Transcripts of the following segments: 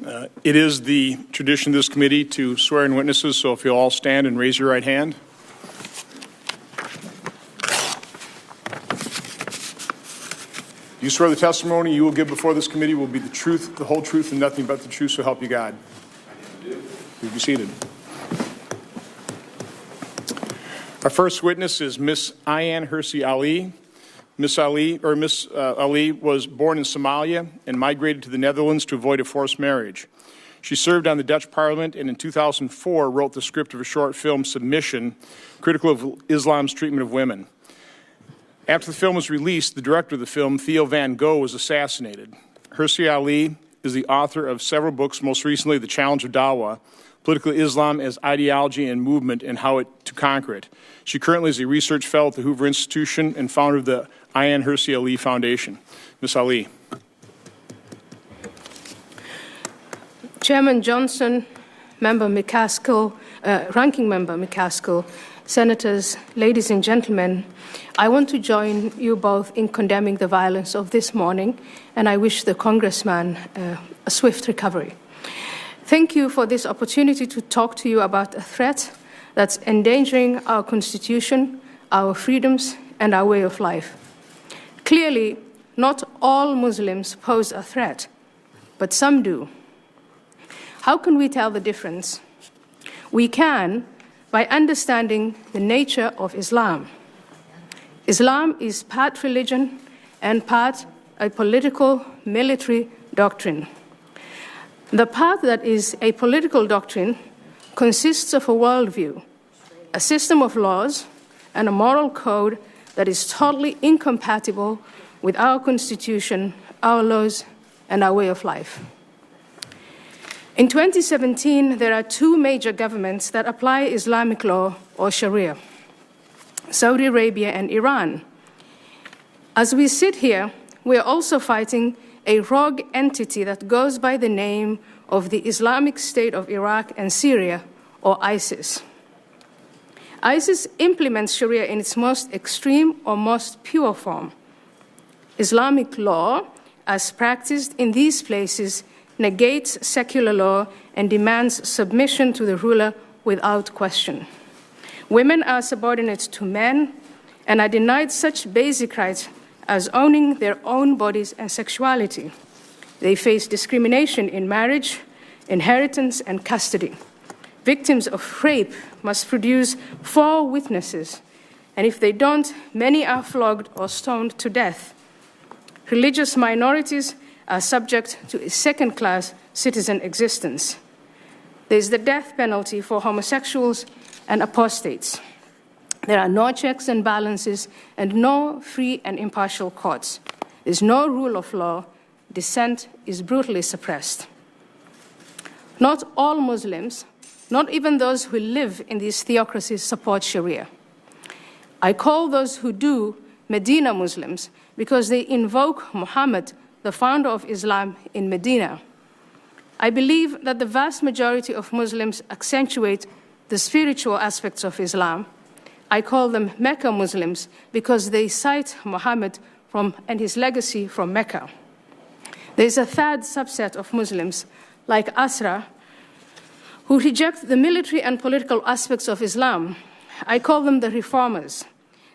It is the tradition of this committee to swear in witnesses, so if you'll all stand and raise your right hand. You swear the testimony you will give before this committee will be the truth, the whole truth, and nothing but the truth, so help you God. I do. Please be seated. Our first witness is Miss Ayaan Hirsi Ali. Miss Ali was born in Somalia and migrated to the Netherlands to avoid a forced marriage. She served on the Dutch Parliament and in 2004 wrote the script of a short film, Submission, critical of Islam's treatment of women. After the film was released, the director of the film, Theo van Gogh, was assassinated. Hirsi Ali is the author of several books, most recently The Challenge of Dawah, Political Islam as Ideology and Movement and How to Conquer It. She currently is a research fellow at the Hoover Institution and founder of the Ayaan Hirsi Ali Foundation. Ms. Ali. Chairman Johnson, Member McCaskill, Ranking Member McCaskill, Senators, ladies and gentlemen, I want to join you both in condemning the violence of this morning, and I wish the Congressman a swift recovery. Thank you for this opportunity to talk to you about a threat that's endangering our Constitution, our freedoms, and our way of life. Clearly, not all Muslims pose a threat, but some do. How can we tell the difference? We can by understanding the nature of Islam. Islam is part religion and part a political military doctrine. The part that is a political doctrine consists of a worldview, a system of laws, and a moral code that is totally incompatible with our Constitution, our laws, and our way of life. In 2017, there are two major governments that apply Islamic law or Sharia, Saudi Arabia and Iran. As we sit here, we are also fighting a rogue entity that goes by the name of the Islamic State of Iraq and Syria, or ISIS. ISIS implements Sharia in its most extreme or most pure form. Islamic law, as practiced in these places, negates secular law and demands submission to the ruler without question. Women are subordinate to men and are denied such basic rights as owning their own bodies and sexuality. They face discrimination in marriage, inheritance, and custody. Victims of rape must produce 4 witnesses, and if they don't, many are flogged or stoned to death. Religious minorities are subject to a second-class citizen existence. There is the death penalty for homosexuals and apostates. There are no checks and balances and no free and impartial courts. There is no rule of law. Dissent is brutally suppressed. Not all Muslims, not even those who live in these theocracies, support Sharia. I call those who do Medina Muslims because they invoke Muhammad, the founder of Islam, in Medina. I believe that the vast majority of Muslims accentuate the spiritual aspects of Islam. I call them Mecca Muslims because they cite Muhammad and his legacy from Mecca. There is a third subset of Muslims, like Asra, who reject the military and political aspects of Islam. I call them the reformers.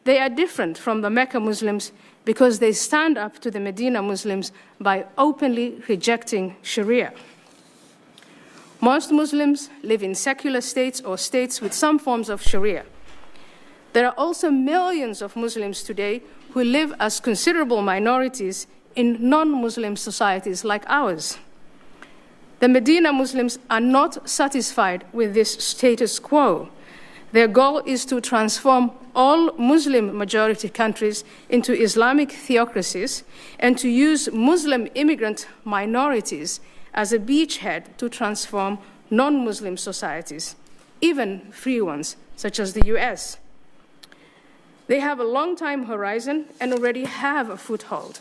They are different from the Mecca Muslims because they stand up to the Medina Muslims by openly rejecting Sharia. Most Muslims live in secular states or states with some forms of Sharia. There are also millions of Muslims today who live as considerable minorities in non-Muslim societies like ours. The Medina Muslims are not satisfied with this status quo. Their goal is to transform all Muslim-majority countries into Islamic theocracies and to use Muslim immigrant minorities as a beachhead to transform non-Muslim societies, even free ones, such as the US. They have a long time horizon and already have a foothold.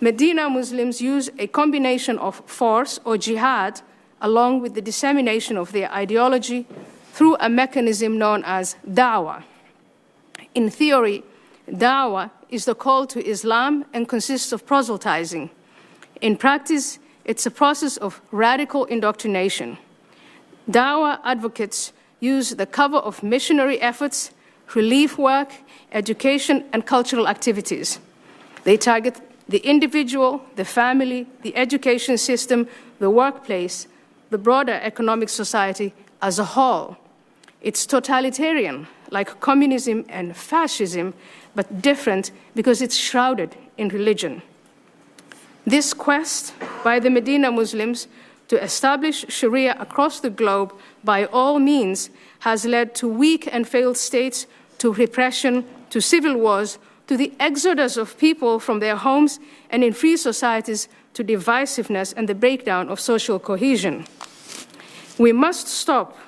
Medina Muslims use a combination of force or jihad along with the dissemination of their ideology through a mechanism known as dawah. In theory, dawah is the call to Islam and consists of proselytizing. In practice, It's a process of radical indoctrination. Dawah advocates use the cover of missionary efforts, relief work, education, and cultural activities. They target the individual, the family, the education system, the workplace, the broader economic society as a whole. It's totalitarian, like communism and fascism, but different because it's shrouded in religion. This quest by the Medina Muslims to establish Sharia across the globe by all means has led to weak and failed states, to repression, to civil wars, to the exodus of people from their homes, and in free societies to divisiveness and the breakdown of social cohesion. We must stop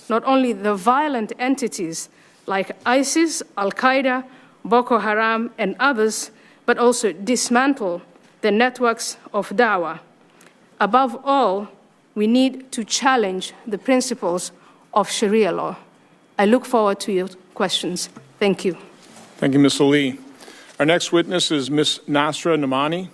not only the violent entities like ISIS, Al-Qaeda, Boko Haram, and others, but also dismantle the networks of Dawah. Above all, we need to challenge the principles of Sharia law. I look forward to your questions. Thank you. Thank you, Ms. Ali. Our next witness is Ms. Asra Nomani.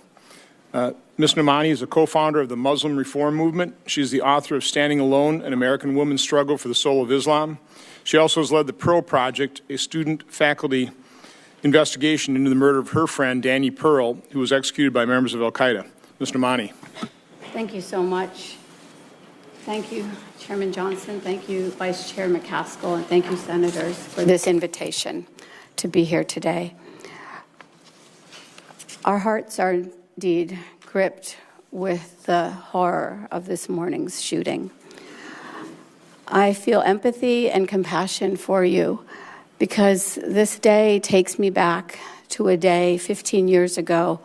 Ms. Nomani is a co-founder of the Muslim Reform Movement. She is the author of Standing Alone, An American Woman's Struggle for the Soul of Islam. She also has led the Pearl Project, a student-faculty investigation into the murder of her friend, Danny Pearl, who was executed by members of al-Qaeda. Ms. Nomani. Thank you so much. Thank you, Chairman Johnson. Thank you, Vice Chair McCaskill, and thank you, Senators, for this invitation to be here today. Our hearts are indeed gripped with the horror of this morning's shooting. I feel empathy and compassion for you because this day takes me back to a day 15 years ago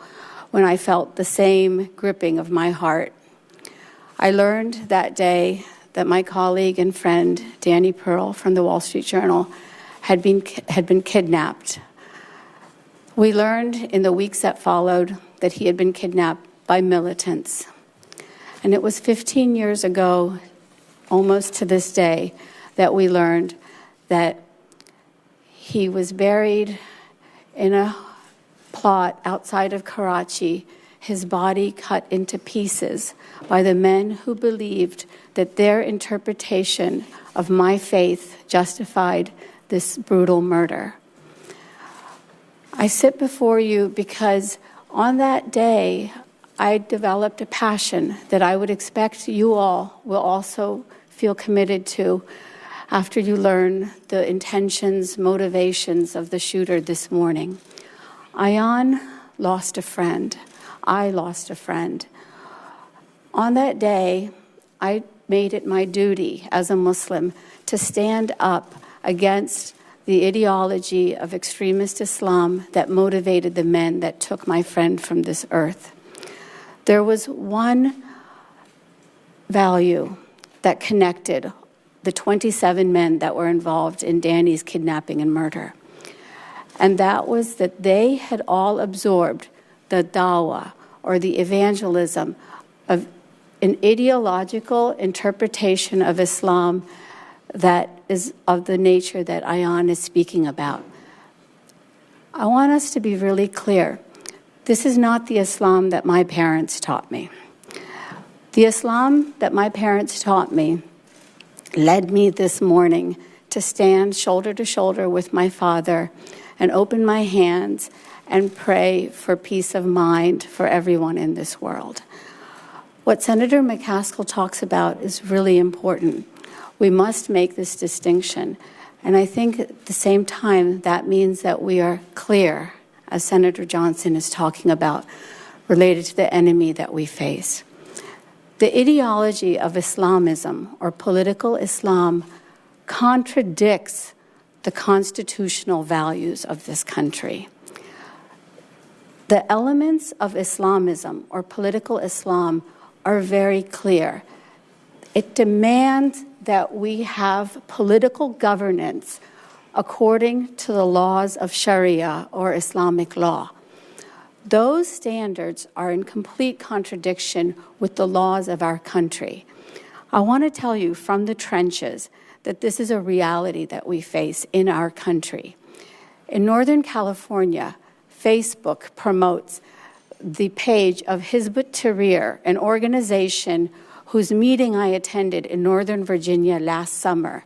when I felt the same gripping of my heart. I learned that day that my colleague and friend, Danny Pearl from the Wall Street Journal, had been kidnapped. We learned in the weeks that followed that he had been kidnapped by militants. And it was 15 years ago, almost to this day, that we learned that he was buried in a plot outside of Karachi, his body cut into pieces by the men who believed that their interpretation of my faith justified this brutal murder. I sit before you because on that day, I developed a passion that I would expect you all will also feel committed to after you learn the intentions, motivations of the shooter this morning. Ayaan lost a friend. I lost a friend. On that day, I made it my duty as a Muslim to stand up against the ideology of extremist Islam that motivated the men that took my friend from this earth. There was one value that connected the 27 men that were involved in Danny's kidnapping and murder, and that was that they had all absorbed the dawah, or the evangelism of an ideological interpretation of Islam that is of the nature that Ayaan is speaking about. I want us to be really clear. This is not the Islam that my parents taught me. The Islam that my parents taught me led me this morning to stand shoulder to shoulder with my father and open my hands and pray for peace of mind for everyone in this world. What Senator McCaskill talks about is really important. We must make this distinction. And I think at the same time, that means that we are clear, as Senator Johnson is talking about, related to the enemy that we face. The ideology of Islamism, or political Islam, contradicts the constitutional values of this country. The elements of Islamism, or political Islam, are very clear. It demands that we have political governance according to the laws of Sharia, or Islamic law. Those standards are in complete contradiction with the laws of our country. I want to tell you from the trenches that this is a reality that we face in our country. In Northern California, Facebook promotes the page of Hizb ut-Tahrir, an organization whose meeting I attended in Northern Virginia last summer.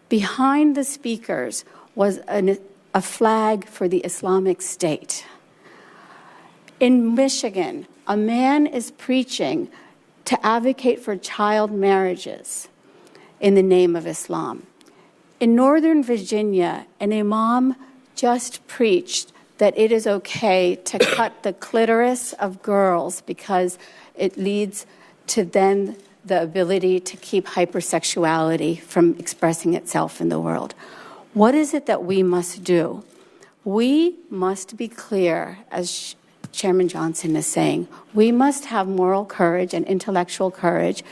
Behind the speakers was a flag for the Islamic State. In Michigan, a man is preaching to advocate for child marriages in the name of Islam. In Northern Virginia, an imam just preached that it is okay to cut the clitoris of girls because it leads to then the ability to keep hypersexuality from expressing itself in the world. What is it that we must do? We must be clear, as Chairman Johnson is saying. We must have moral courage and intellectual courage.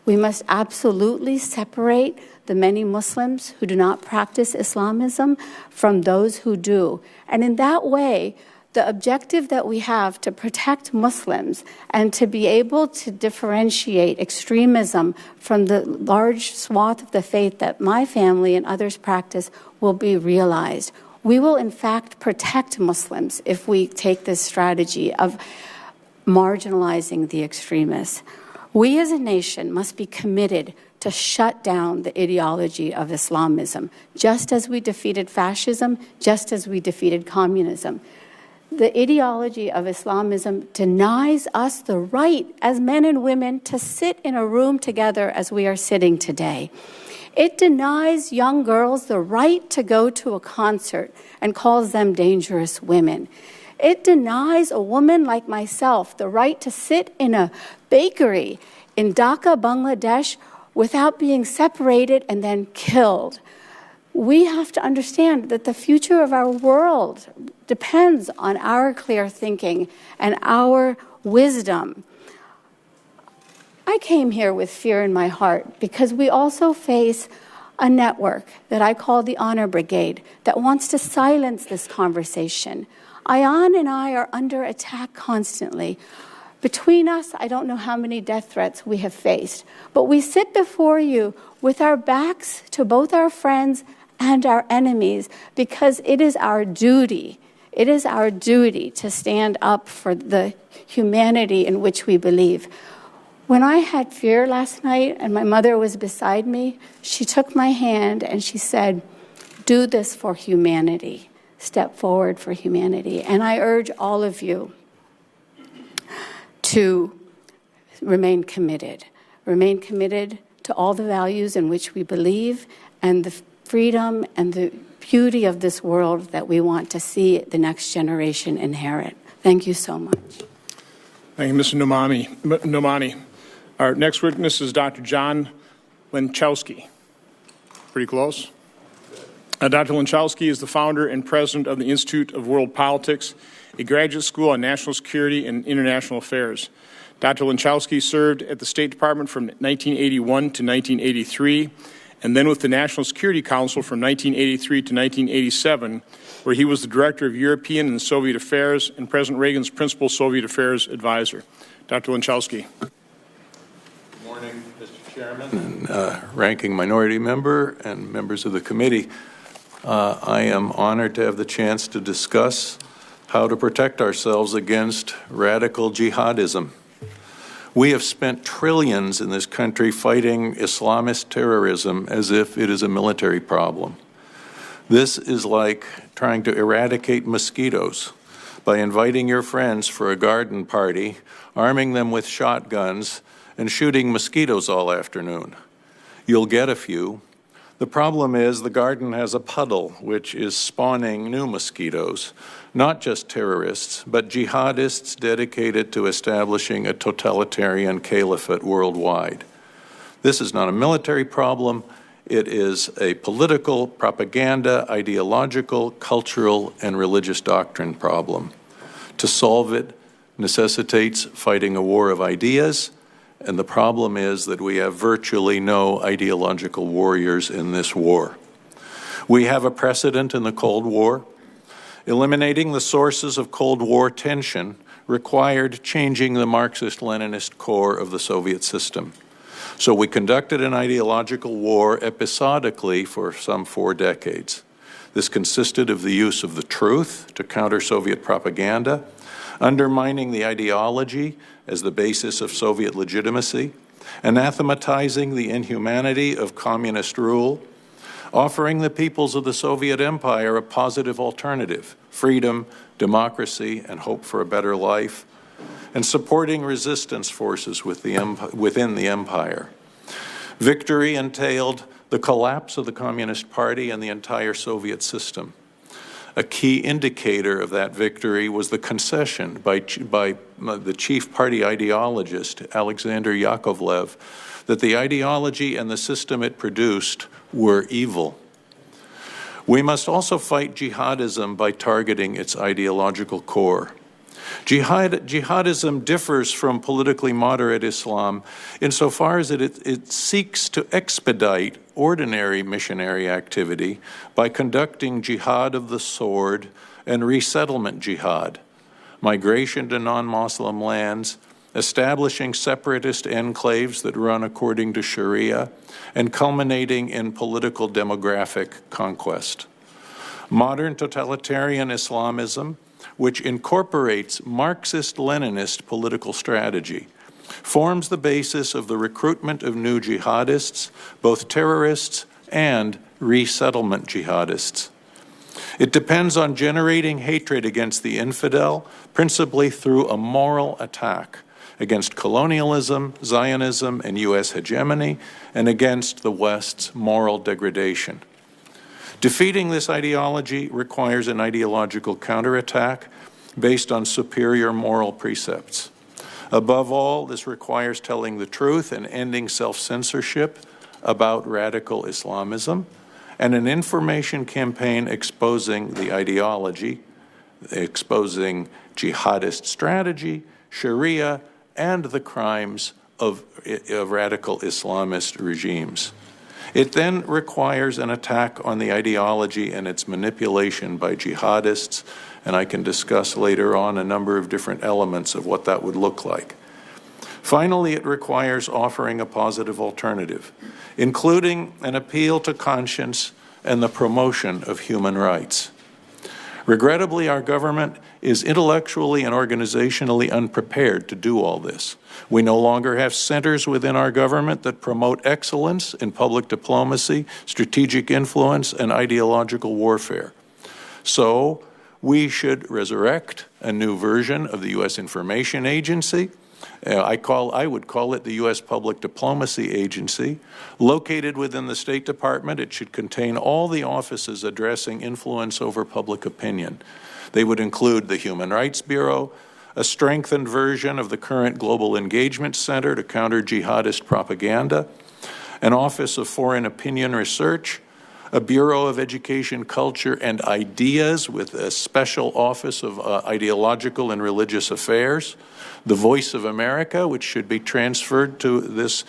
We must absolutely separate the many Muslims who do not practice Islamism from those who do. And in that way, the objective that we have to protect Muslims and to be able to differentiate extremism from the large swath of the faith that my family and others practice will be realized. We will, in fact, protect Muslims if we take this strategy of marginalizing the extremists. We as a nation must be committed to shut down the ideology of Islamism, just as we defeated fascism, just as we defeated communism. The ideology of Islamism denies us the right as men and women to sit in a room together as we are sitting today. It denies young girls the right to go to a concert and calls them dangerous women. It denies a woman like myself the right to sit in a bakery in Dhaka, Bangladesh, without being separated and then killed. We have to understand that the future of our world depends on our clear thinking and our wisdom. I came here with fear in my heart because we also face a network that I call the Honor Brigade that wants to silence this conversation. Ayaan and I are under attack constantly. Between us, I don't know how many death threats we have faced, but we sit before you with our backs to both our friends and our enemies because it is our duty. It is our duty to stand up for the humanity in which we believe. When I had fear last night and my mother was beside me, she took my hand and she said, "Do this for humanity. Step forward for humanity." And I urge all of you to remain committed to all the values in which we believe and the freedom and the beauty of this world that we want to see the next generation inherit. Thank you so much. Thank you, Mr. Nomani. Our next witness is Dr. John Lenczowski. Pretty close. Dr. Lenczowski is the founder and president of the Institute of World Politics, a graduate school on national security and international affairs. Dr. Lenczowski served at the State Department from 1981 to 1983, and then with the National Security Council from 1983 to 1987, where he was the Director of European and Soviet Affairs and President Reagan's principal Soviet Affairs advisor. Dr. Lenczowski. Good morning, Mr. Chairman and Ranking Minority Member and members of the committee. I am honored to have the chance to discuss how to protect ourselves against radical jihadism. We have spent trillions in this country fighting Islamist terrorism as if it is a military problem. This is like trying to eradicate mosquitoes by inviting your friends for a garden party, arming them with shotguns, and shooting mosquitoes all afternoon. You'll get a few. The problem is the garden has a puddle which is spawning new mosquitoes, not just terrorists, but jihadists dedicated to establishing a totalitarian caliphate worldwide. This is not a military problem. It is a political, propaganda, ideological, cultural, and religious doctrine problem. To solve it necessitates fighting a war of ideas, and the problem is that we have virtually no ideological warriors in this war. We have a precedent in the Cold War. Eliminating the sources of Cold War tension required changing the Marxist-Leninist core of the Soviet system. So we conducted an ideological war episodically for some 4 decades. This consisted of the use of the truth to counter Soviet propaganda, undermining the ideology as the basis of Soviet legitimacy, anathematizing the inhumanity of communist rule, offering the peoples of the Soviet Empire a positive alternative, freedom, democracy, and hope for a better life, and supporting resistance forces within the empire. Victory entailed the collapse of the Communist Party and the entire Soviet system. A key indicator of that victory was the concession by the chief party ideologist, Alexander Yakovlev, that the ideology and the system it produced were evil. We must also fight jihadism by targeting its ideological core. Jihadism differs from politically moderate Islam insofar as it seeks to expedite ordinary missionary activity by conducting jihad of the sword and resettlement jihad, migration to non-Muslim lands, establishing separatist enclaves that run according to Sharia, and culminating in political demographic conquest. Modern totalitarian Islamism, which incorporates Marxist-Leninist political strategy, forms the basis of the recruitment of new jihadists, both terrorists and resettlement jihadists. It depends on generating hatred against the infidel, principally through a moral attack against colonialism, Zionism, and U.S. hegemony, and against the West's moral degradation. Defeating this ideology requires an ideological counterattack based on superior moral precepts. Above all, this requires telling the truth and ending self-censorship about radical Islamism, and an information campaign exposing the ideology, exposing jihadist strategy, Sharia, and the crimes of radical Islamist regimes. It then requires an attack on the ideology and its manipulation by jihadists, and I can discuss later on a number of different elements of what that would look like. Finally, it requires offering a positive alternative, including an appeal to conscience and the promotion of human rights. Regrettably, our government is intellectually and organizationally unprepared to do all this. We no longer have centers within our government that promote excellence in public diplomacy, strategic influence, and ideological warfare. So, we should resurrect a new version of the U.S. Information Agency. I would call it the U.S. Public Diplomacy Agency. Located within the State Department, it should contain all the offices addressing influence over public opinion. They would include the Human Rights Bureau, a strengthened version of the current Global Engagement Center to counter jihadist propaganda, an Office of Foreign Opinion Research, a Bureau of Education, Culture, and Ideas with a special Office of Ideological and Religious Affairs, the Voice of America, which should be transferred to this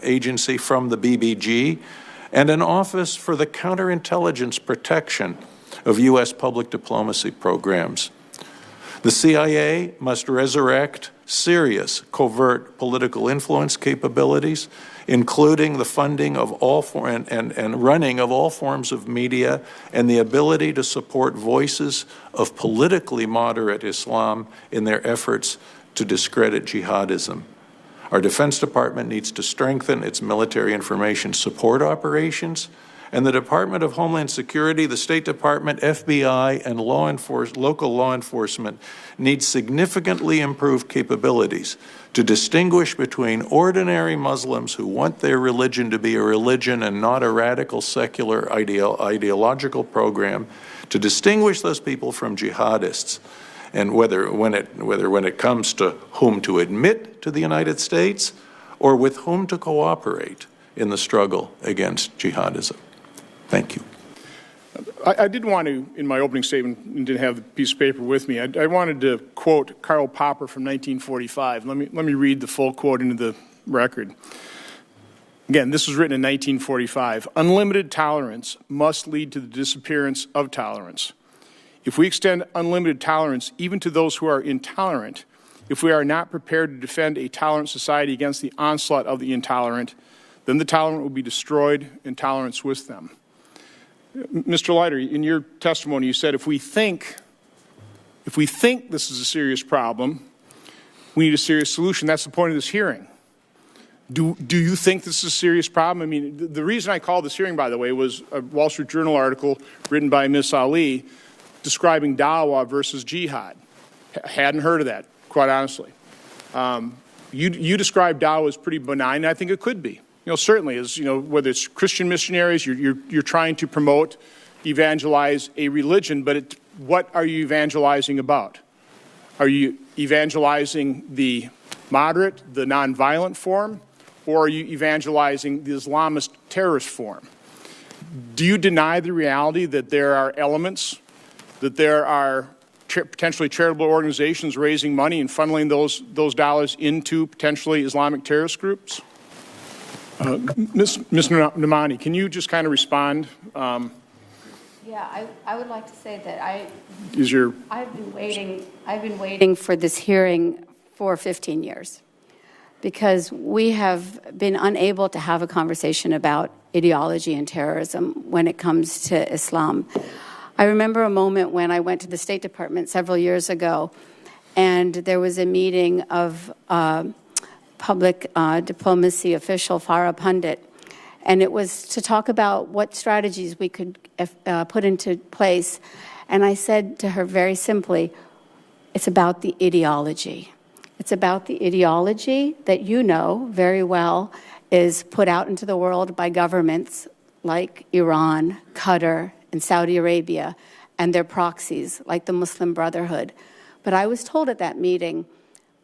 agency from the BBG, and an Office for the Counterintelligence Protection of U.S. public diplomacy programs. The CIA must resurrect serious covert political influence capabilities, including the funding of all and running of all forms of media and the ability to support voices of politically moderate Islam in their efforts to discredit jihadism. Our Defense Department needs to strengthen its military information support operations, and the Department of Homeland Security, the State Department, FBI, and local law enforcement need significantly improved capabilities to distinguish between ordinary Muslims who want their religion to be a religion and not a radical secular ideological program, to distinguish those people from jihadists, and whether when it comes to whom to admit to the United States or with whom to cooperate in the struggle against jihadism. Thank you. I did want to, in my opening statement, and didn't have the piece of paper with me, I wanted to quote Karl Popper from 1945. Let me read the full quote into the record. Again, this was written in 1945. Unlimited tolerance must lead to the disappearance of tolerance. If we extend unlimited tolerance even to those who are intolerant, if we are not prepared to defend a tolerant society against the onslaught of the intolerant, then the tolerant will be destroyed and tolerance with them. Mr. Leiter, in your testimony, you said if we think this is a serious problem, we need a serious solution. That's the point of this hearing. Do you think this is a serious problem? I mean, the reason I called this hearing, by the way, was a Wall Street Journal article written by Ms. Ali describing dawah versus jihad. Hadn't heard of that, quite honestly. You described dawah as pretty benign, and I think it could be. Certainly, as whether it's Christian missionaries, you're trying to promote, evangelize a religion, but what are you evangelizing about? Are you evangelizing the moderate, the nonviolent form, or are you evangelizing the Islamist terrorist form? Do you deny the reality that there are elements, that there are potentially charitable organizations raising money and funneling those dollars into potentially Islamic terrorist groups? Ms. Nomani, can you just kind of respond? Yeah, I would like to say that I've been waiting for this hearing for 15 years because we have been unable to have a conversation about ideology and terrorism when it comes to Islam. I remember a moment when I went to the State Department several years ago, and there was a meeting of public diplomacy official Farah Pundit, and it was to talk about what strategies we could put into place. And I said to her very simply, it's about the ideology. It's about the ideology that you know very well is put out into the world by governments like Iran, Qatar, and Saudi Arabia, and their proxies like the Muslim Brotherhood. But I was told at that meeting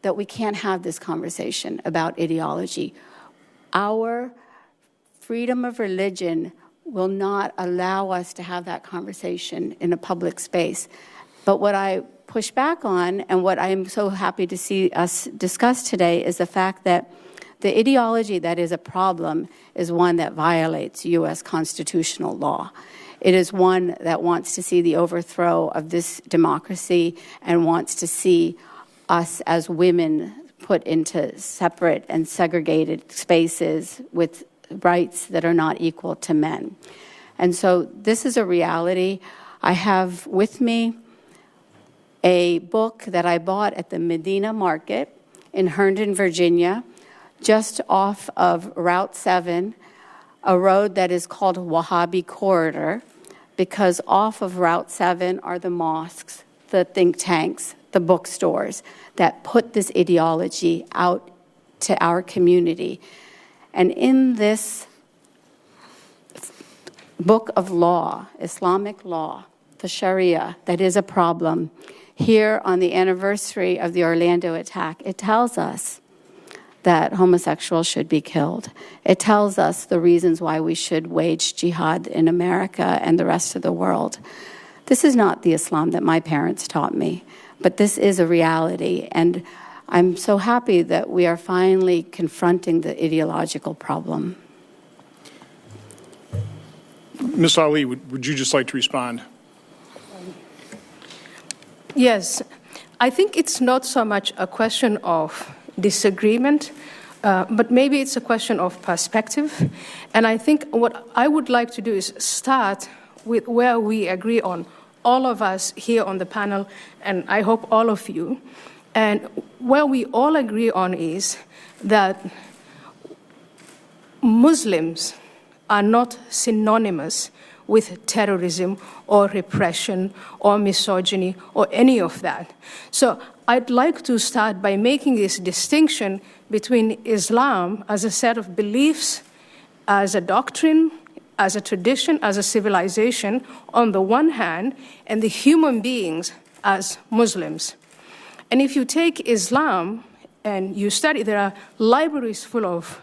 that we can't have this conversation about ideology. Our freedom of religion will not allow us to have that conversation in a public space. But what I push back on, and what I am so happy to see us discuss today, is the fact that the ideology that is a problem is one that violates U.S. constitutional law. It is one that wants to see the overthrow of this democracy and wants to see us as women put into separate and segregated spaces with rights that are not equal to men. And so this is a reality. I have with me a book that I bought at the Medina Market in Herndon, Virginia, just off of Route 7, a road that is called Wahhabi Corridor, because off of Route 7 are the mosques, the think tanks, the bookstores that put this ideology out to our community. And in this book of law, Islamic law, the Sharia, that is a problem, here on the anniversary of the Orlando attack, it tells us that homosexuals should be killed. It tells us the reasons why we should wage jihad in America and the rest of the world. This is not the Islam that my parents taught me, but this is a reality, and I'm so happy that we are finally confronting the ideological problem. Ms. Ali, would you just like to respond? Yes, I think it's not so much a question of disagreement, but maybe it's a question of perspective. And I think what I would like to do is start with where we agree on, all of us here on the panel, and I hope all of you. And where we all agree on is that Muslims are not synonymous with terrorism or repression or misogyny or any of that. So I'd like to start by making this distinction between Islam as a set of beliefs, as a doctrine, as a tradition, as a civilization on the one hand, and the human beings as Muslims. And if you take Islam and you study, there are libraries full of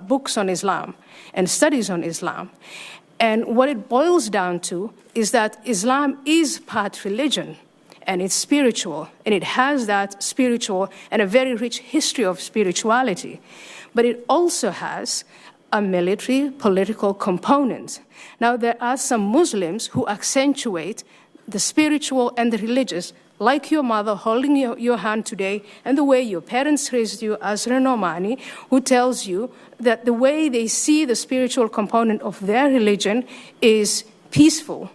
books on Islam and studies on Islam. And what it boils down to is that Islam is part religion, and it's spiritual, and it has that spiritual and a very rich history of spirituality. But it also has a military, political component. Now, there are some Muslims who accentuate the spiritual and the religious, like your mother holding your hand today, and the way your parents raised you, Asra and Nomani, who tells you that the way they see the spiritual component of their religion is peaceful,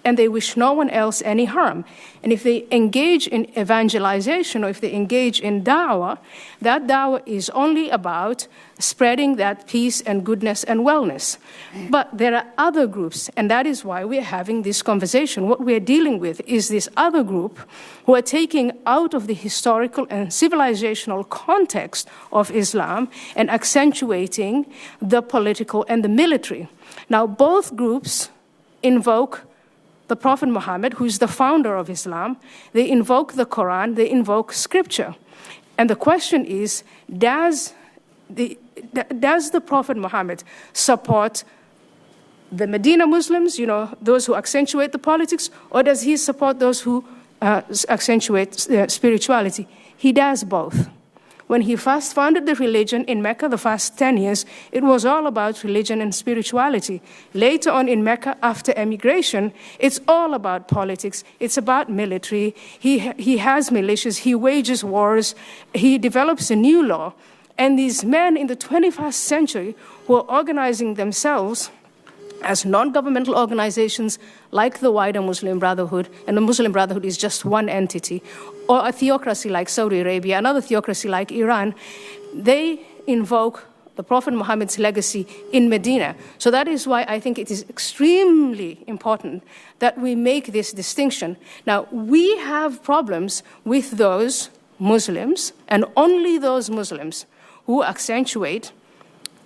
and they wish no one else any harm. And if they engage in evangelization or if they engage in dawah, that dawah is only about spreading that peace and goodness and wellness. But there are other groups, and that is why we're having this conversation. What we're dealing with is this other group who are taking out of the historical and civilizational context of Islam and accentuating the political and the military. Now, both groups invoke the Prophet Muhammad, who is the founder of Islam. They invoke the Quran, they invoke scripture. And the question is, does the Prophet Muhammad support the Medina Muslims, those who accentuate the politics, or does he support those who accentuate spirituality? He does both. When he first founded the religion in Mecca, the first 10 years, it was all about religion and spirituality. Later on in Mecca, after emigration, it's all about politics. It's about military. He has militias. He wages wars. He develops a new law. And these men in the 21st century who are organizing themselves as non-governmental organizations like the wider Muslim Brotherhood, and the Muslim Brotherhood is just one entity, or a theocracy like Saudi Arabia, another theocracy like Iran, they invoke the Prophet Muhammad's legacy in Medina. So that is why I think it is extremely important that we make this distinction. Now, we have problems with those Muslims, and only those Muslims, who accentuate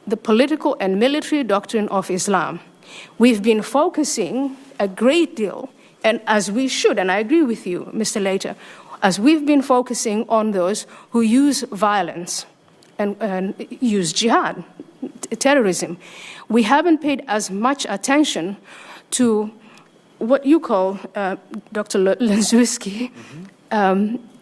the political and military doctrine of Islam. We've been focusing a great deal, and as we should, and I agree with you, Mr. Leiter, as we've been focusing on those who use violence and use jihad, terrorism, we haven't paid as much attention to what you call, Dr. Lenczowski,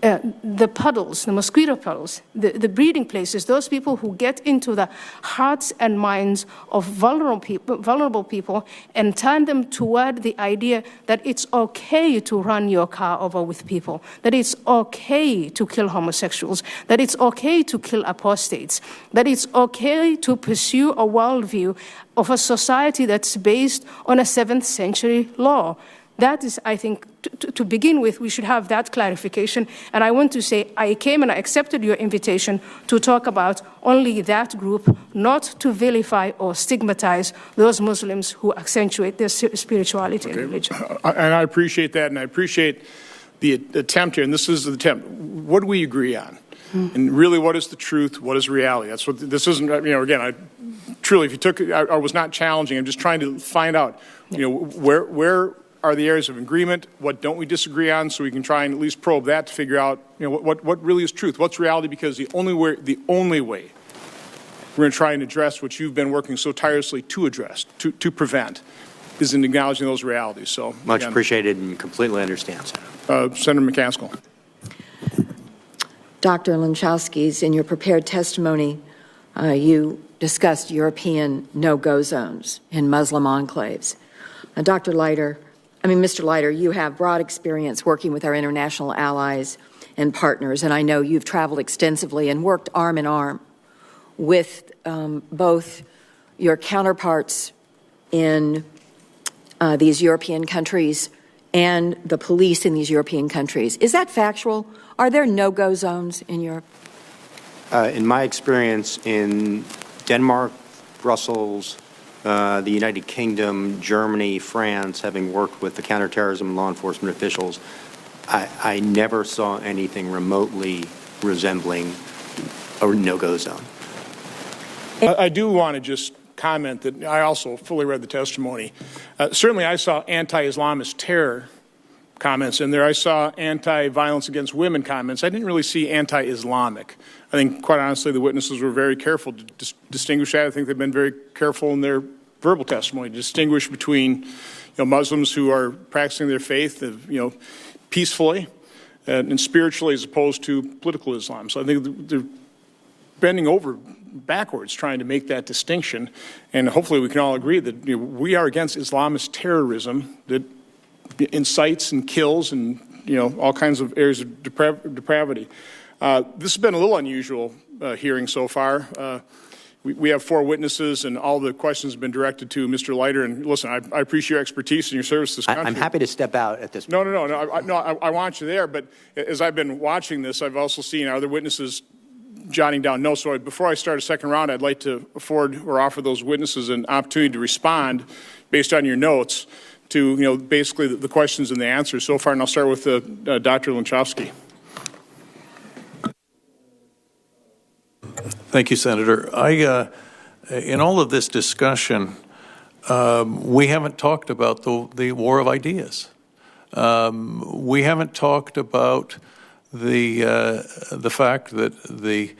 the puddles, the mosquito puddles, the breeding places, those people who get into the hearts and minds of vulnerable people and turn them toward the idea that it's okay to run your car over with people, that it's okay to kill homosexuals, that it's okay to kill apostates, that it's okay to pursue a worldview of a society that's based on a 7th century law. That is, I think, to begin with, we should have that clarification. And I want to say I came and I accepted your invitation to talk about only that group, not to vilify or stigmatize those Muslims who accentuate their spirituality and religion. And I appreciate that, and I appreciate the attempt here. And this is the attempt. What do we agree on? And really, what is the truth? What is reality? That's what this isn't. Again, truly, if you took, I was not challenging. I'm just trying to find out, where are the areas of agreement? What don't we disagree on? So we can try and at least probe that to figure out, what really is truth? What's reality? Because the only way we're going to try and address what you've been working so tirelessly to address, to prevent, is in acknowledging those realities. So much appreciated and completely understand, Senator. Senator McCaskill. Dr. Lenczowski, in your prepared testimony, you discussed European no-go zones in Muslim enclaves. Mr. Leiter, you have broad experience working with our international allies and partners, and I know you've traveled extensively and worked arm in arm with both your counterparts in these European countries and the police in these European countries. Is that factual? Are there no-go zones in Europe? In my experience in Denmark, Brussels, the United Kingdom, Germany, France, having worked with the counterterrorism law enforcement officials, I never saw anything remotely resembling a no-go zone. I do want to just comment that I also fully read the testimony. Certainly I saw anti-Islamist terror comments in there. I saw anti-violence against women comments. I didn't really see anti-Islamic. I think, quite honestly, the witnesses were very careful to distinguish that. I think they've been very careful in their verbal testimony to distinguish between, Muslims who are practicing their faith, peacefully and spiritually, as opposed to political Islam. So I think they're bending over backwards trying to make that distinction, and hopefully we can all agree that we are against Islamist terrorism that incites and kills and all kinds of areas of depravity. This has been a little unusual hearing so far. we have 4 witnesses, and all the questions have been directed to Mr. Leiter. And listen, I appreciate your expertise and your service to this country. I'm happy to step out at this No, point. I want you there. But as I've been watching this, I've also seen other witnesses jotting down notes. So before I start a second round, I'd like to afford or offer those witnesses an opportunity to respond based on your notes to, basically the questions and the answers so far. And I'll start with Dr. Lenczowski. Thank you, Senator. In all of this discussion, we haven't talked about the war of ideas. We haven't talked about the fact that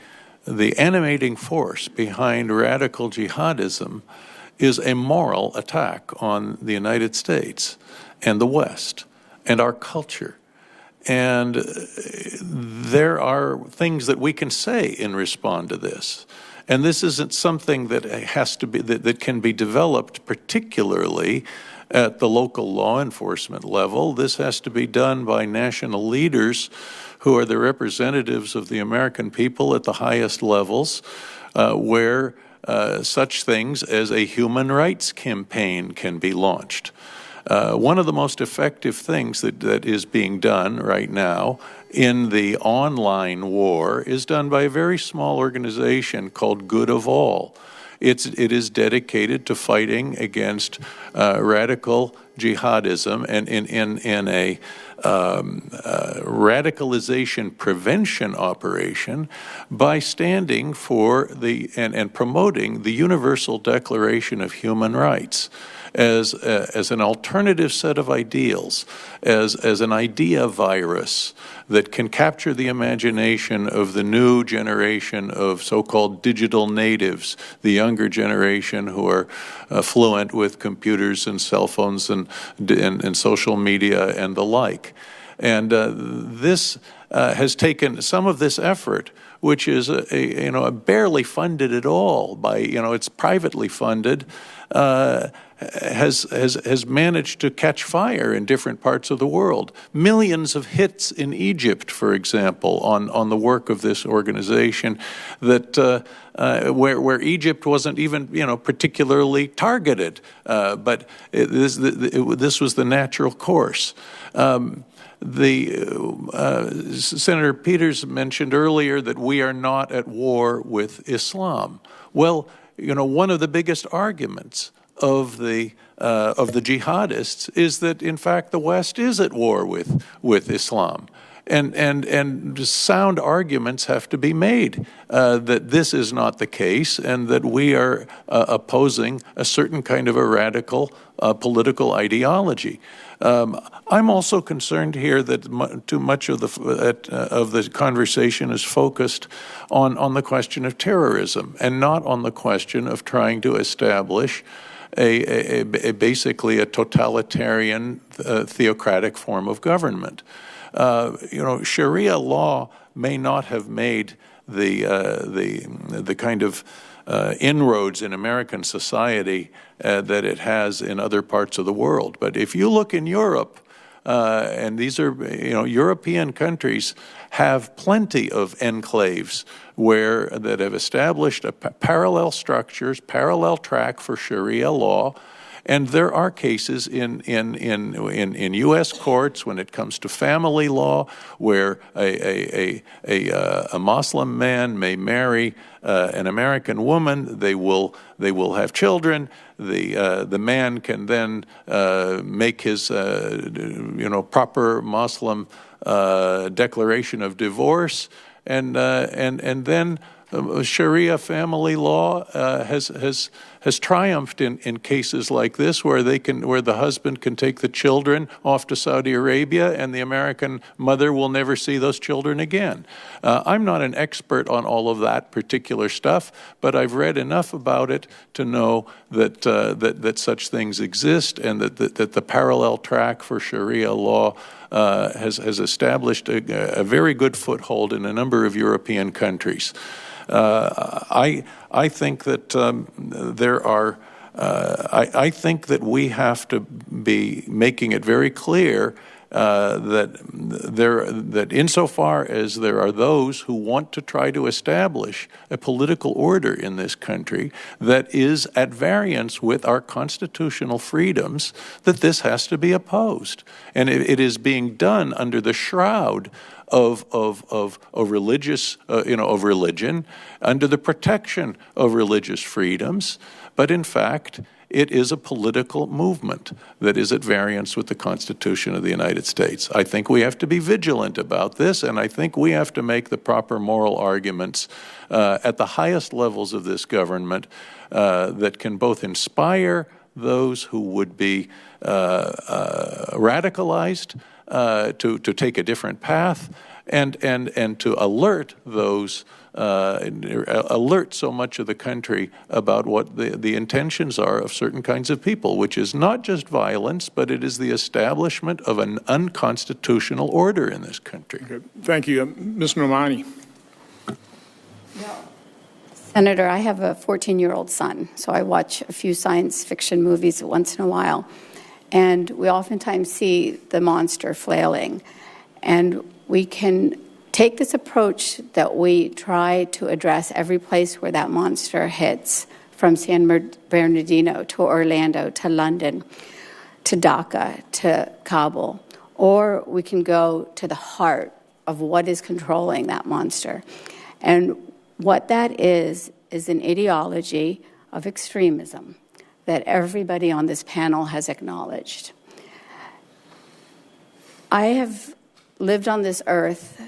the animating force behind radical jihadism is a moral attack on the United States and the West and our culture. And there are things that we can say in response to this. And this isn't something that has to be that can be developed particularly at the local law enforcement level. This has to be done by national leaders who are the representatives of the American people at the highest levels, where such things as a human rights campaign can be launched. One of the most effective things that is being done right now in the online war is done by a very small organization called Good of All. It is dedicated to fighting against radical jihadism and in a radicalization prevention operation by standing for and promoting the Universal Declaration of Human Rights as an alternative set of ideals, as an idea virus that can capture the imagination of the new generation of so-called digital natives, the younger generation who are fluent with computers and cell phones and social media and the like. And this has taken some of this effort, which is barely funded at all by, it's privately funded, has managed to catch fire in different parts of the world. Millions of hits in Egypt, for example, on the work of this organization, that where Egypt wasn't even particularly targeted, but this was the natural course. Senator Peters mentioned earlier that we are not at war with Islam. Well, one of the biggest arguments of the jihadists is that, in fact, the West is at war with Islam. And sound arguments have to be made that this is not the case and that we are opposing a certain kind of a radical political ideology. I'm also concerned here that too much of the conversation is focused on the question of terrorism and not on the question of trying to establish basically a totalitarian theocratic form of government. Sharia law may not have made the kind of inroads in American society that it has in other parts of the world. But if you look in Europe, and these are, European countries have plenty of enclaves that have established parallel structures, parallel track for Sharia law. And there are cases in U.S. courts when it comes to family law where a Muslim man may marry an American woman. They will have children. The man can then make his proper Muslim declaration of divorce, and then Sharia family law has triumphed in cases like this, where the husband can take the children off to Saudi Arabia, and the American mother will never see those children again. I'm not an expert on all of that particular stuff, but I've read enough about it to know that such things exist, and that the parallel track for Sharia law has established a very good foothold in a number of European countries. I think that I think that we have to be making it very clear that insofar as there are those who want to try to establish a political order in this country that is at variance with our constitutional freedoms, that this has to be opposed. And it is being done under the shroud of religious, of religion, under the protection of religious freedoms, but in fact, it is a political movement that is at variance with the Constitution of the United States. I think we have to be vigilant about this, and I think we have to make the proper moral arguments at the highest levels of this government that can both inspire those who would be radicalized to take a different path, and to alert those alert so much of the country about what the intentions are of certain kinds of people, which is not just violence, but it is the establishment of an unconstitutional order in this country. Okay. Thank you. Ms. Nomani. Senator, I have a 14-year-old son, so I watch a few science fiction movies once in a while, and we oftentimes see the monster flailing, and we can take this approach that we try to address every place where that monster hits, from San Bernardino to Orlando to London to Dhaka to Kabul, or we can go to the heart of what is controlling that monster. And what that is an ideology of extremism that everybody on this panel has acknowledged. I have lived on this earth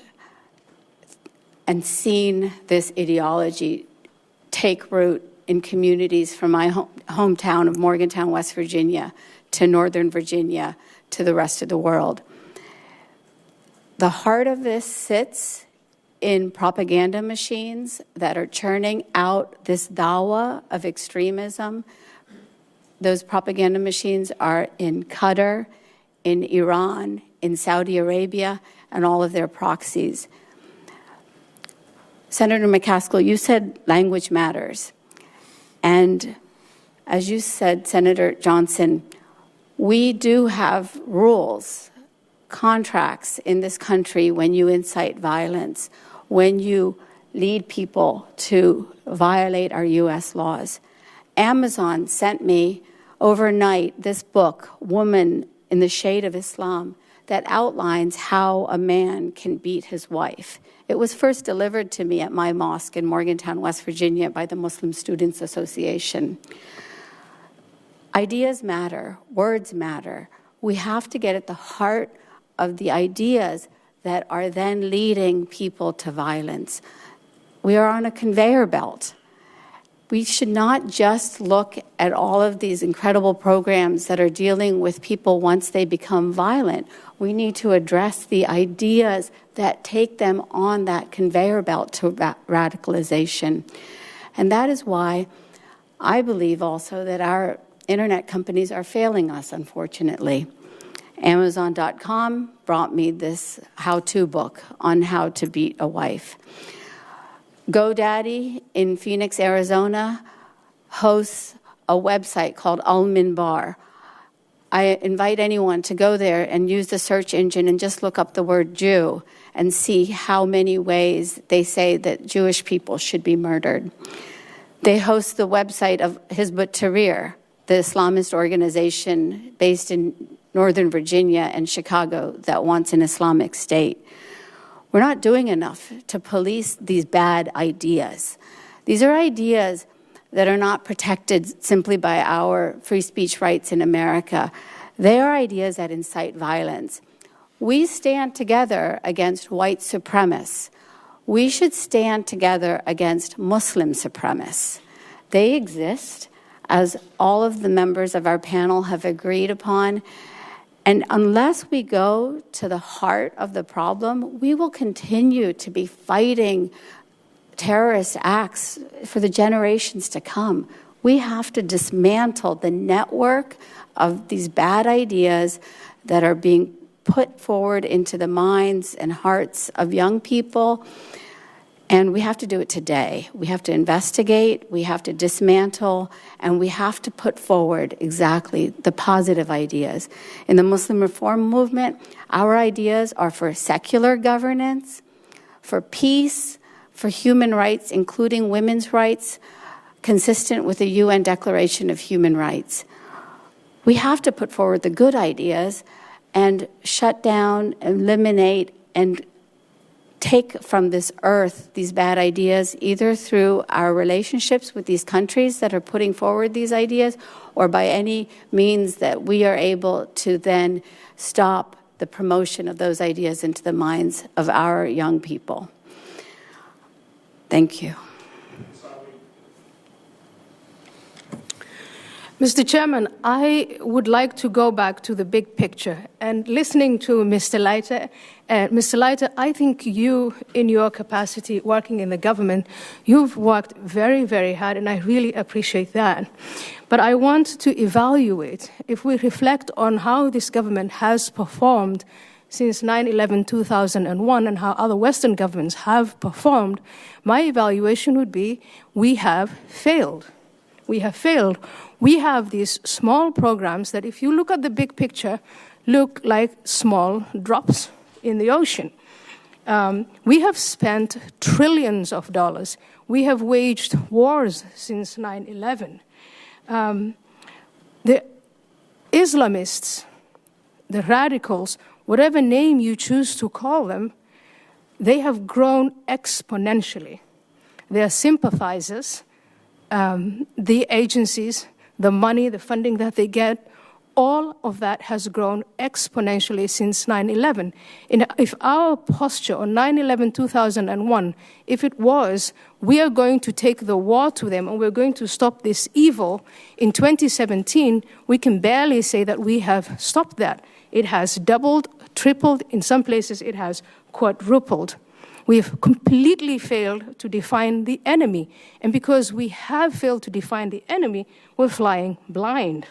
and seen this ideology take root in communities from my hometown of Morgantown, West Virginia, to Northern Virginia, to the rest of the world. The heart of this sits in propaganda machines that are churning out this dawah of extremism. Those propaganda machines are in Qatar, in Iran, in Saudi Arabia, and all of their proxies. Senator McCaskill, you said language matters. And as you said, Senator Johnson, we do have rules, contracts in this country when you incite violence, when you lead people to violate our U.S. laws. Amazon sent me overnight this book, Woman in the Shade of Islam, that outlines how a man can beat his wife. It was first delivered to me at my mosque in Morgantown, West Virginia by the Muslim Students Association. Ideas matter, words matter. We have to get at the heart of the ideas that are then leading people to violence. We are on a conveyor belt. We should not just look at all of these incredible programs that are dealing with people once they become violent. We need to address the ideas that take them on that conveyor belt to radicalization. And that is why I believe also that our internet companies are failing us, unfortunately. Amazon.com brought me this how-to book on how to beat a wife. GoDaddy in Phoenix, Arizona, hosts a website called Al-Minbar. I invite anyone to go there and use the search engine and just look up the word Jew and see how many ways they say that Jewish people should be murdered. They host the website of Hizb ut-Tahrir, the Islamist organization based in Northern Virginia and Chicago that wants an Islamic state. We're not doing enough to police these bad ideas. These are ideas that are not protected simply by our free speech rights in America. They are ideas that incite violence. We stand together against white supremacists. We should stand together against Muslim supremacists. They exist, as all of the members of our panel have agreed upon. And unless we go to the heart of the problem, we will continue to be fighting terrorist acts for the generations to come. We have to dismantle the network of these bad ideas that are being put forward into the minds and hearts of young people And we have to do it today. We have to investigate, we have to dismantle, and we have to put forward exactly the positive ideas. In the Muslim reform movement, our ideas are for secular governance, for peace, for human rights, including women's rights, consistent with the UN Declaration of Human Rights. We have to put forward the good ideas and shut down, eliminate, and take from this earth these bad ideas, either through our relationships with these countries that are putting forward these ideas, or by any means that we are able to then stop the promotion of those ideas into the minds of our young people. Thank you. Mr. Chairman, I would like to go back to the big picture. And listening to Mr. Leiter, I think you, in your capacity working in the government, you've worked very, very hard, and I really appreciate that. But I want to evaluate, if we reflect on how this government has performed since 9/11/2001 and how other Western governments have performed, my evaluation would be we have failed. We have failed. We have these small programs that, if you look at the big picture, look like small drops in the ocean. We have spent trillions of dollars. We have waged wars since 9/11. The Islamists, the radicals, whatever name you choose to call them, they have grown exponentially. Their sympathizers, the agencies, the money, the funding that they get, all of that has grown exponentially since 9/11. And if our posture on 9/11/2001, if it was, we are going to take the war to them and we're going to stop this evil, in 2017, we can barely say that we have stopped that. It has doubled, tripled, in some places it has quadrupled. We've completely failed to define the enemy. And because we have failed to define the enemy, we're flying blind.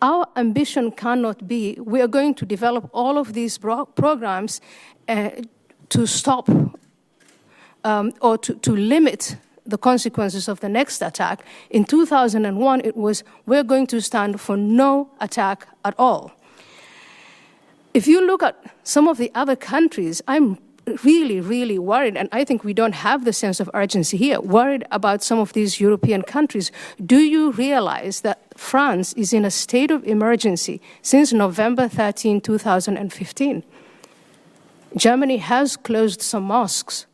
Our ambition cannot be, we are going to develop all of these programs to stop or to limit the consequences of the next attack. In 2001, it was, we're going to stand for no attack at all. If you look at some of the other countries, I'm really, really worried, and I think we don't have the sense of urgency here, worried about some of these European countries. Do you realize that France is in a state of emergency since November 13, 2015? Germany has closed some mosques.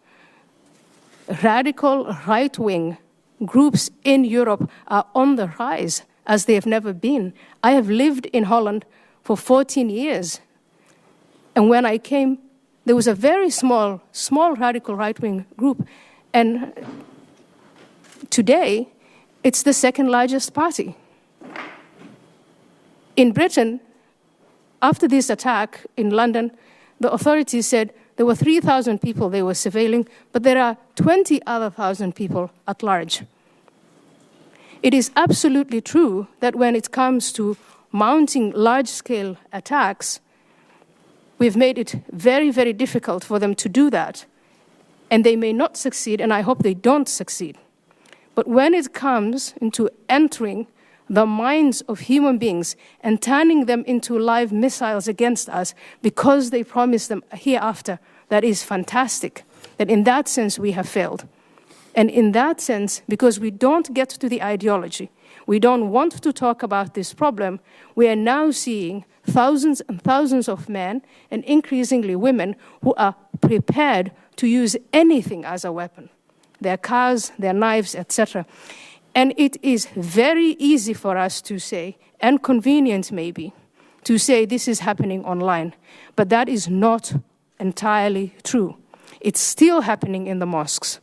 Radical right-wing groups in Europe are on the rise as they have never been. I have lived in Holland for 14 years, and when I came, there was a very small radical right-wing group, and today, it's the second largest party. In Britain, after this attack in London, the authorities said there were 3,000 people they were surveilling, but there are 20 other thousand people at large. It is absolutely true that when it comes to mounting large-scale attacks, we've made it very, very difficult for them to do that. And they may not succeed, and I hope they don't succeed. But when it comes into entering the minds of human beings and turning them into live missiles against us because they promise them a hereafter, that is fantastic. That in that sense, we have failed. And in that sense, because we don't get to the ideology, we don't want to talk about this problem, we are now seeing thousands and thousands of men, and increasingly women, who are prepared to use anything as a weapon, their cars, their knives, etc. And it is very easy for us to say, and convenient maybe, to say this is happening online. But that is not entirely true. It's still happening in the mosques.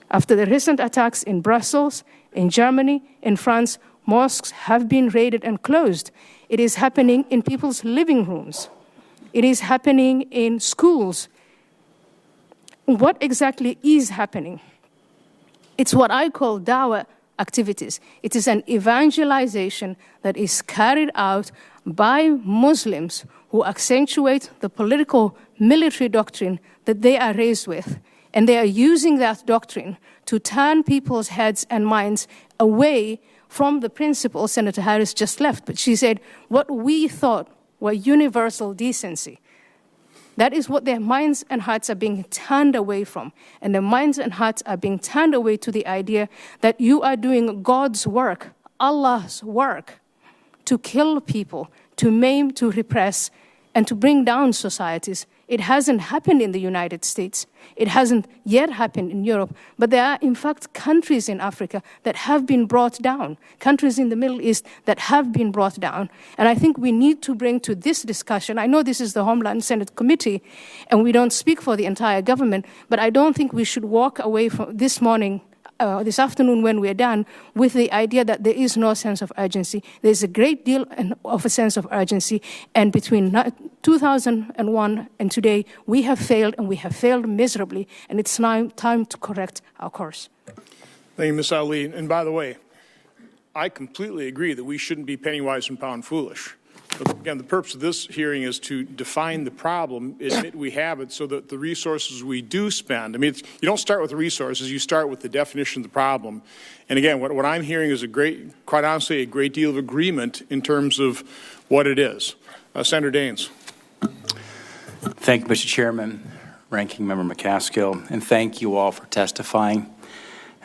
After the recent attacks in Brussels, in Germany, in France, mosques have been raided and closed. It is happening in people's living rooms. It is happening in schools. What exactly is happening? It's what I call dawah activities. It is an evangelization that is carried out by Muslims who accentuate the political military doctrine that they are raised with. And they are using that doctrine to turn people's heads and minds away from the principles Senator Harris just left. But she said, what we thought were universal decency. That is what their minds and hearts are being turned away from. And their minds and hearts are being turned away to the idea that you are doing God's work, Allah's work, to kill people, to maim, to repress, and to bring down societies. It hasn't happened in the United States. It hasn't yet happened in Europe. But there are, in fact, countries in Africa that have been brought down, countries in the Middle East that have been brought down. And I think we need to bring to this discussion, I know this is the Homeland Senate Committee, and we don't speak for the entire government, but I don't think we should walk away from this morning, this afternoon when we're done, with the idea that there is no sense of urgency. There's a great deal of a sense of urgency, and between 2001 and today, we have failed, and we have failed miserably, and it's now time to correct our course. Thank you, Ms. Ali. And by the way, I completely agree that we shouldn't be penny wise and pound foolish. But again, the purpose of this hearing is to define the problem, admit we have it, so that the resources we do spend, I mean, you don't start with the resources, you start with the definition of the problem. And again, what I'm hearing is quite honestly, a great deal of agreement in terms of what it is. Senator Daines. Thank you, Mr. Chairman, Ranking Member McCaskill, and thank you all for testifying.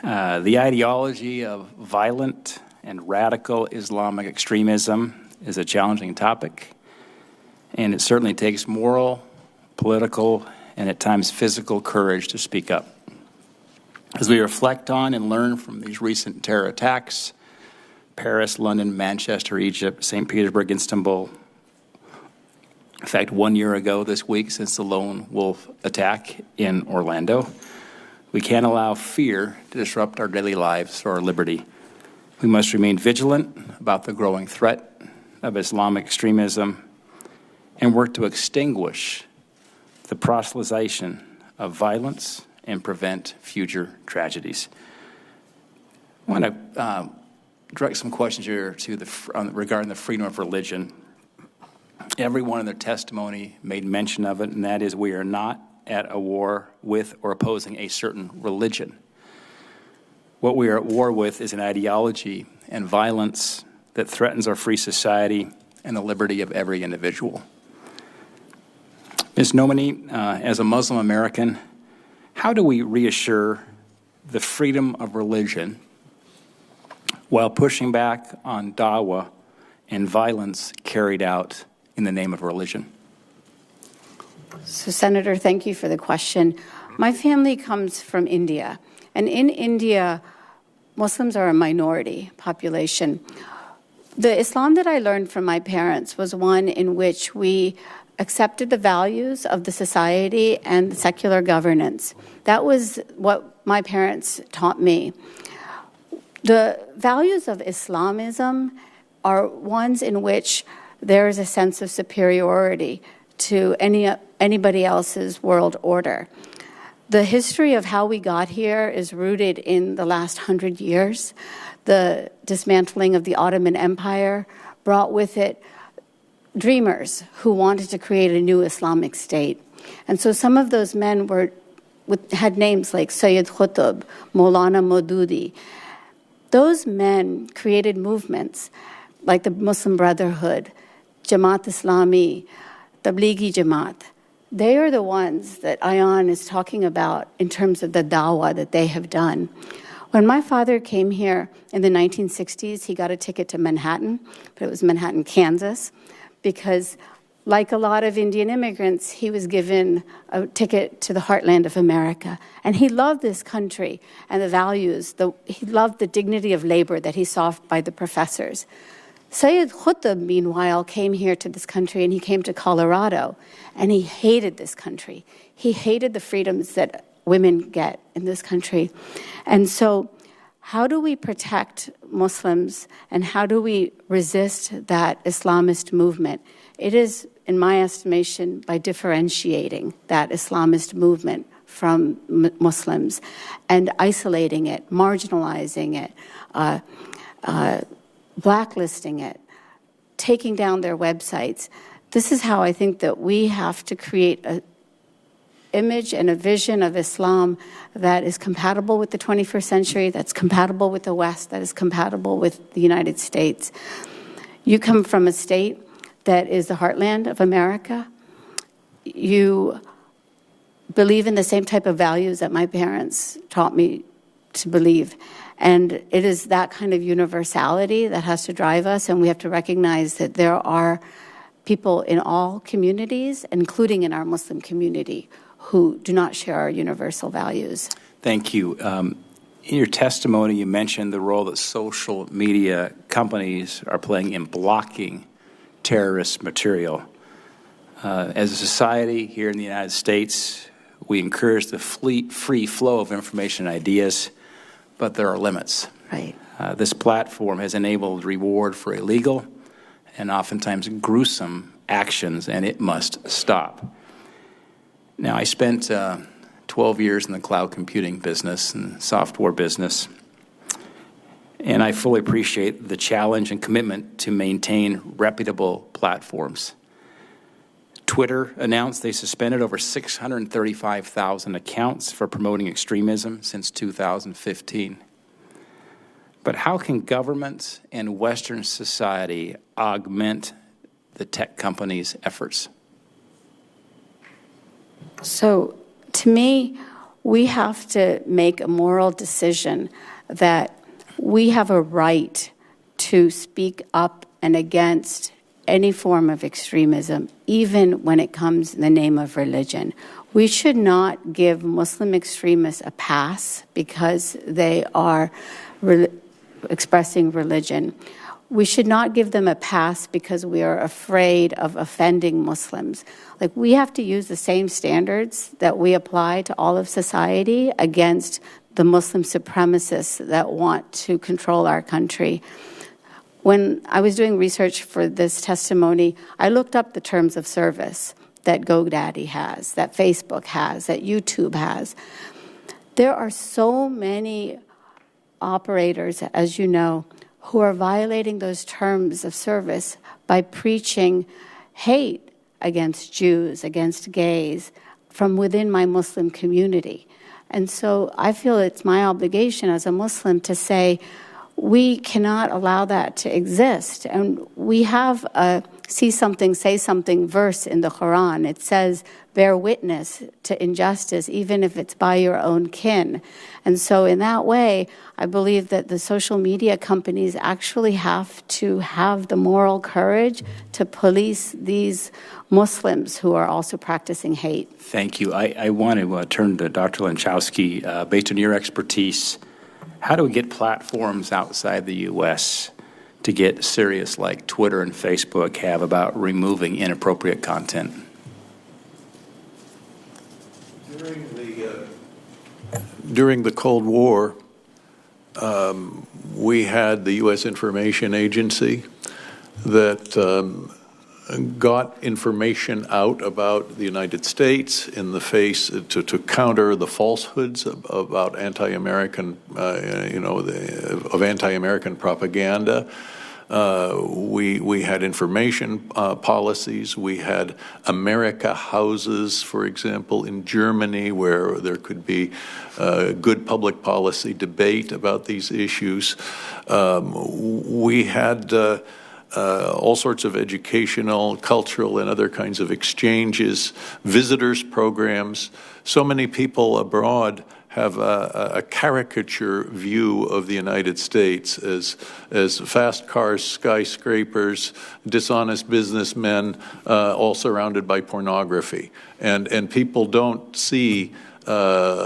The ideology of violent and radical Islamic extremism is a challenging topic, and it certainly takes moral, political, and at times physical courage to speak up. As we reflect on and learn from these recent terror attacks, Paris, London, Manchester, Egypt, St. Petersburg, Istanbul, in fact, 1 year ago this week since the lone wolf attack in Orlando, we can't allow fear to disrupt our daily lives or our liberty. We must remain vigilant about the growing threat of Islamic extremism and work to extinguish the proselytization of violence and prevent future tragedies. I want to direct some questions here regarding the freedom of religion. Everyone in their testimony made mention of it, and that is we are not at a war with or opposing a certain religion. What we are at war with is an ideology and violence that threatens our free society and the liberty of every individual. Ms. Nomani, as a Muslim American, how do we reassure the freedom of religion while pushing back on dawah and violence carried out in the name of religion? So, Senator, thank you for the question. My family comes from India, and in India, Muslims are a minority population. The Islam that I learned from my parents was one in which we accepted the values of the society and secular governance. That was what my parents taught me. The values of Islamism are ones in which there is a sense of superiority to anybody else's world order. The history of how we got here is rooted in the last 100 years. The dismantling of the Ottoman Empire brought with it dreamers who wanted to create a new Islamic state. And so some of those men had names like Sayyid Qutb, Maulana Maududi. Those men created movements like the Muslim Brotherhood, Jamaat Islami, Tablighi Jamaat. They are the ones that Ayaan is talking about in terms of the dawah that they have done. When my father came here in the 1960s, he got a ticket to Manhattan, but it was Manhattan, Kansas, because like a lot of Indian immigrants, he was given a ticket to the heartland of America. And he loved this country and the values. He loved the dignity of labor that he saw by the professors. Sayyid Qutb, meanwhile, came here to this country, and he came to Colorado, and he hated this country. He hated the freedoms that women get in this country. And so how do we protect Muslims, and how do we resist that Islamist movement? It is, in my estimation, by differentiating that Islamist movement from Muslims and isolating it, marginalizing it, blacklisting it, taking down their websites. This is how I think that we have to create image and a vision of Islam that is compatible with the 21st century, that's compatible with the West, that is compatible with the United States. You come from a state that is the heartland of America. You believe in the same type of values that my parents taught me to believe. And it is that kind of universality that has to drive us, and we have to recognize that there are people in all communities, including in our Muslim community, who do not share our universal values. Thank you. In your testimony, you mentioned the role that social media companies are playing in blocking terrorist material. As a society here in the United States, we encourage the free flow of information and ideas, but there are limits. Right. This platform has enabled reward for illegal and oftentimes gruesome actions, and it must stop. Now, I spent 12 years in the cloud computing business and software business, and I fully appreciate the challenge and commitment to maintain reputable platforms. Twitter announced they suspended over 635,000 accounts for promoting extremism since 2015. But how can governments and Western society augment the tech companies' efforts? So, to me, we have to make a moral decision that we have a right to speak up and against any form of extremism, even when it comes in the name of religion. We should not give Muslim extremists a pass because they are expressing religion. We should not give them a pass because we are afraid of offending Muslims. Like, we have to use the same standards that we apply to all of society against the Muslim supremacists that want to control our country. When I was doing research for this testimony, I looked up the terms of service that GoDaddy has, that Facebook has, that YouTube has. There are so many operators, as you know, who are violating those terms of service by preaching hate against Jews, against gays, from within my Muslim community. And so I feel it's my obligation as a Muslim to say, we cannot allow that to exist. And we have a see something, say something verse in the Quran. It says, bear witness to injustice, even if it's by your own kin. And so in that way, I believe that the social media companies actually have to have the moral courage to police these Muslims who are also practicing hate. Thank you. I want to turn to Dr. Lenczowski. Based on your expertise, how do we get platforms outside the U.S. to get serious like Twitter and Facebook have about removing inappropriate content? During the Cold War, we had the U.S. Information Agency that got information out about the United States in the face to counter the falsehoods about anti-American, of anti-American propaganda. We had information policies. We had America houses, for example, in Germany, where there could be good public policy debate about these issues. We had all sorts of educational, cultural, and other kinds of exchanges, visitors programs. So many people abroad have a caricature view of the United States as fast cars, skyscrapers, dishonest businessmen, all surrounded by pornography. And people don't see the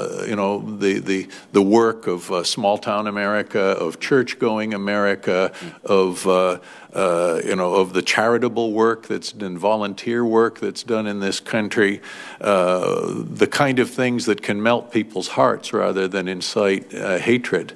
work of small-town America, of church-going America, of the charitable work that's done, volunteer work that's done in this country, the kind of things that can melt people's hearts rather than incite hatred.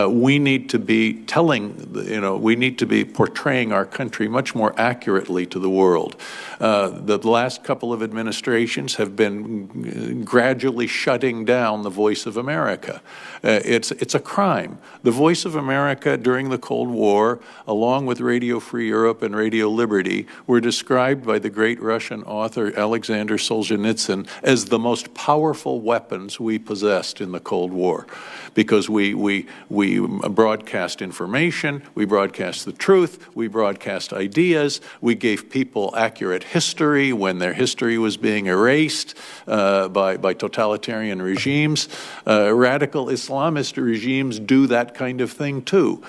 We need to be we need to be portraying our country much more accurately to the world. The last couple of administrations have been gradually shutting down the Voice of America. It's a crime. The Voice of America during the Cold War, along with Radio Free Europe and Radio Liberty, were described by the great Russian author Alexander Solzhenitsyn as the most powerful weapons we possessed in the Cold War, because we broadcast information, we broadcast the truth, we broadcast ideas, we gave people accurate history when their history was being erased by totalitarian regimes. Radical Islamist regimes do that kind of thing too.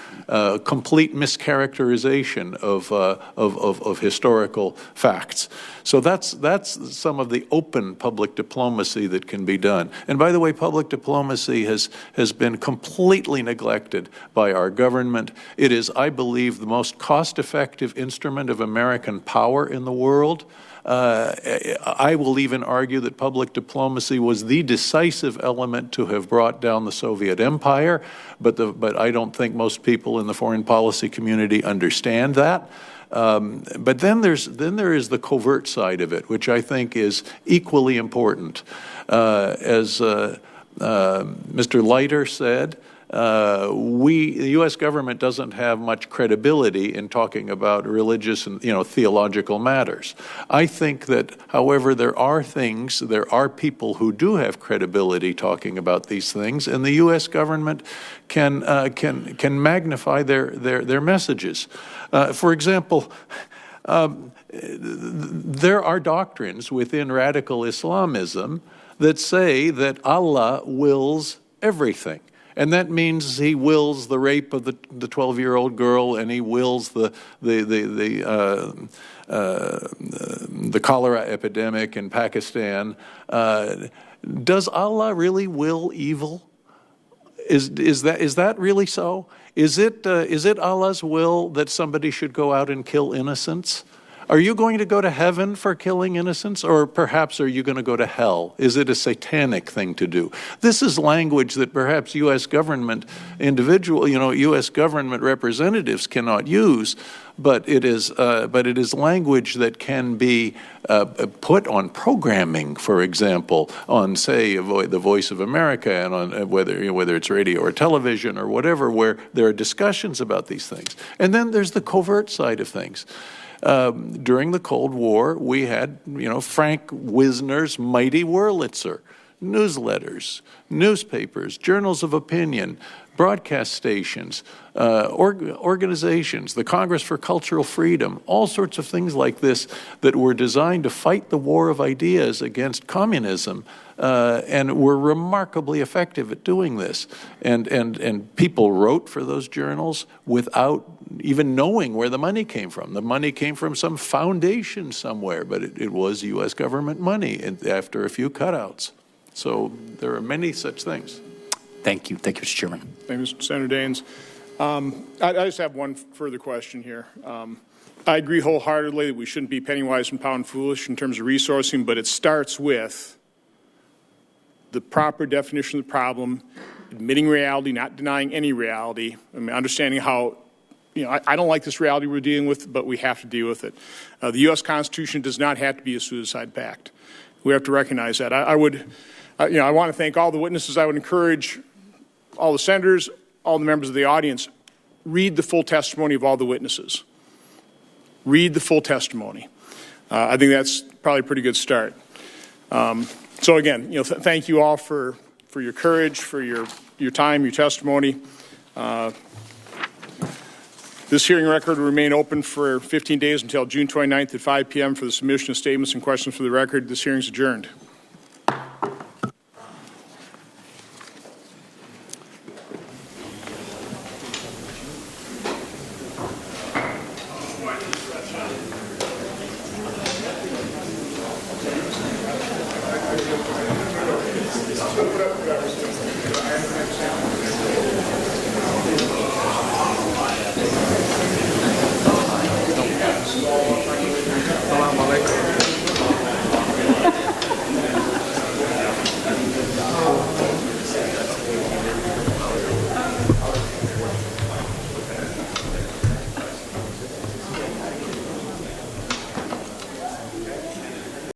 Complete mischaracterization of historical facts. So that's some of the open public diplomacy that can be done. And by the way, public diplomacy has been completely neglected by our government. It is, I believe, the most cost-effective instrument of American power in the world. I will even argue that public diplomacy was the decisive element to have brought down the Soviet Empire, but I don't think most people in the foreign policy community understand that. But then there is the covert side of it, which I think is equally important. As Mr. Leiter said, the U.S. government doesn't have much credibility in talking about religious and theological matters. I think that, however, there are people who do have credibility talking about these things, and the U.S. government can magnify their messages. For example, there are doctrines within radical Islamism that say that Allah wills everything. And that means he wills the rape of the 12-year-old girl, and he wills the cholera epidemic in Pakistan. Does Allah really will evil? Is that really so? Is it Allah's will that somebody should go out and kill innocents? Are you going to go to heaven for killing innocents, or perhaps are you going to go to hell? Is it a satanic thing to do? This is language that perhaps U.S. government U.S. government representatives cannot use, but it is language that can be put on programming, for example, on, say, the Voice of America, and on whether it's radio or television or whatever, where there are discussions about these things. And then there's the covert side of things. During the Cold War, we had, Frank Wisner's mighty Wurlitzer, newsletters, newspapers, journals of opinion, broadcast stations, organizations, the Congress for Cultural Freedom, all sorts of things like this that were designed to fight the war of ideas against communism, and were remarkably effective at doing this. And people wrote for those journals without even knowing where the money came from. The money came from some foundation somewhere, but it was U.S. government money after a few cutouts. So there are many such things. Thank you. Thank you, Mr. Chairman. Thank you, Senator Daines. I just have one further question here. I agree wholeheartedly that we shouldn't be penny wise and pound foolish in terms of resourcing, but it starts with the proper definition of the problem, admitting reality, not denying any reality. Understanding how, I don't like this reality we're dealing with, but we have to deal with it. The U.S. Constitution does not have to be a suicide pact. We have to recognize that. I want to thank all the witnesses. I would encourage all the senators, all the members of the audience, read the full testimony of all the witnesses. Read the full testimony. I think that's probably a pretty good start. So again, thank you all for your courage, for your time, your testimony. This hearing record will remain open for 15 days until June 29th at 5 p.m. for the submission of statements and questions for the record. This hearing is adjourned.